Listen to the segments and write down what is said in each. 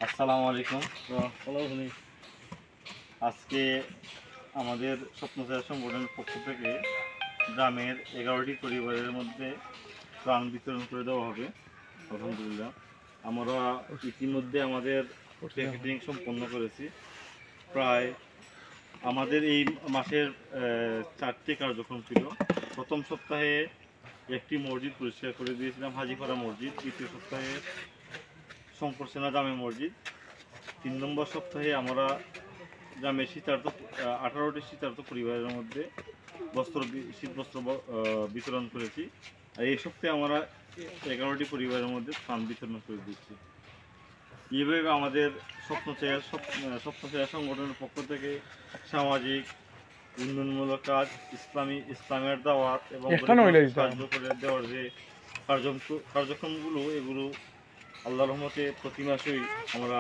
আসসালামু আলাইকুম। আজকে আমাদের স্বপ্নচারী সংগঠনের পক্ষ থেকে গ্রামের 11টি পরিবারের মধ্যে ত্রাণ বিতরণ করে দেওয়া হবে। আলহামদুলিল্লাহ, আমরা ইতিমধ্যে আমাদের প্যাকেটিং সম্পন্ন করেছি। প্রায় আমাদের এই মাসের 4টি কার্যক্রম ছিল। প্রথম সপ্তাহে একটি মসজিদ পরিষ্কার করে দিয়েছিলাম, হাজিপাড়া মসজিদ। দ্বিতীয় সপ্তাহে শঙ্কর সেনা জামে মসজিদ। 3 নম্বর সপ্তাহে আমরা গ্রামের 18টি শীতার্থ পরিবারের মধ্যে শীতবস্ত্র বিতরণ করেছি। আর এই সপ্তাহে আমরা 11টি পরিবারের মধ্যে ত্রাণ বিতরণ করে দিচ্ছি। এইভাবে আমাদের স্বপ্নচারী সংগঠনের পক্ষ থেকে সামাজিক উন্নয়নমূলক কাজ, ইসলামের দাওয়াত এবং কার্যকর দেওয়ার যে কার্যক্রমগুলো, এগুলো আল্লাহর রহমতে প্রতি মাসেই আমরা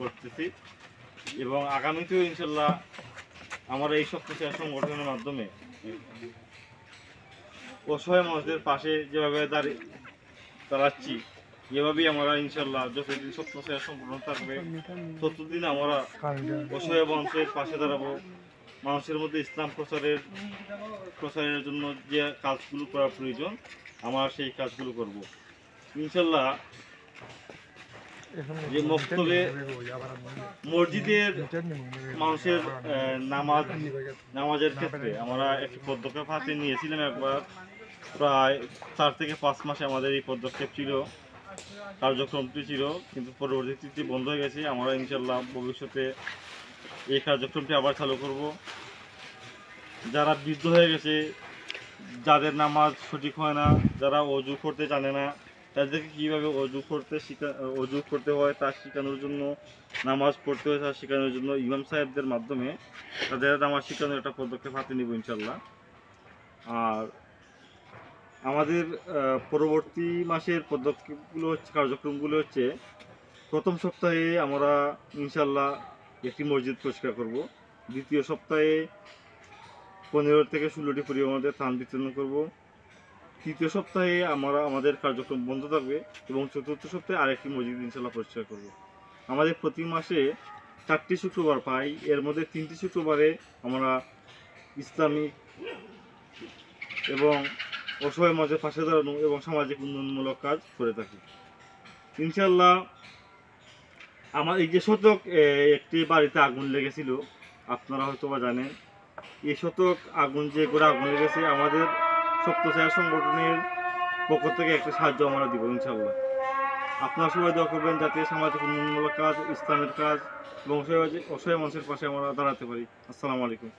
করতেছি এবং আগামীতেও ইনশাল্লাহ আমরা এই স্বপ্নচারী সংগঠনের মাধ্যমে অসহায় মানুষদের পাশে যেভাবে দাঁড়াচ্ছি, এভাবেই আমরা ইনশাল্লাহ যতদিন স্বপ্নচারী সংগঠন থাকবে ততদিন আমরা অসহায় মানুষের পাশে দাঁড়াবো। মানুষের মধ্যে ইসলাম প্রচারের জন্য যে কাজগুলো করা প্রয়োজন, আমরা সেই কাজগুলো করব ইনশাল্লাহ। যে মক্তবে মসজিদের মানুষের নামাজের ক্ষেত্রে আমরা একটি পদক্ষেপ হাতে নিয়েছিলাম একবার। প্রায় 4 থেকে 5 মাসে আমাদের এই পদক্ষেপ ছিল, কার্যক্রমটি ছিল, কিন্তু পরবর্তীতে বন্ধ হয়ে গেছে। আমরা ইনশাল্লাহ ভবিষ্যতে এই কার্যক্রমটি আবার চালু করব। যারা বৃদ্ধ হয়ে গেছে, যাদের নামাজ সঠিক হয় না, যারা অজু করতে জানে না, তাদেরকে কীভাবে অজু করতে হয় তা শেখানোর জন্য, নামাজ পড়তে হয় তা শেখানোর জন্য ইমাম সাহেবদের মাধ্যমে তাদের নামাজ শেখানোর একটা পদক্ষেপ হাতে নিব ইনশাল্লাহ। আর আমাদের পরবর্তী মাসের কার্যক্রমগুলো হচ্ছে, প্রথম সপ্তাহে আমরা ইনশাল্লাহ একটি মসজিদ পরিষ্কার করব। দ্বিতীয় সপ্তাহে 15 থেকে 16টি পরিবারের মধ্যে ত্রাণ বিতরণ করব। তৃতীয় সপ্তাহে আমাদের কার্যক্রম বন্ধ থাকবে এবং চতুর্থ সপ্তাহে আরেকটি মসজিদ ইনশাল্লাহ পরিষ্কার করব। আমাদের প্রতি মাসে 4টি শুক্রবার পাই, এর মধ্যে 3টি শুক্রবারে আমরা ইসলামিক এবং অসহায় মানুষের পাশে দাঁড়ানো এবং সামাজিক উন্নয়নমূলক কাজ করে থাকি ইনশাল্লাহ। আমার এই যে একটি বাড়িতে আগুন লেগেছিল, আপনারা হয়তো বা জানেন। এই আগুন যে করে আগুন লেগেছে, আমাদের স্বপ্নচারী সংগঠনের পক্ষ থেকে একটা সাহায্য আমরা দিব ইনশাল্লাহ। আপনারা সবাই দোয়া করবেন যাতে সামাজিক উন্নয়নমূলক কাজ, ইসলামের কাজ এবং অসহায় মানুষের পাশে আমরা দাঁড়াতে পারি। আসসালামু আলাইকুম।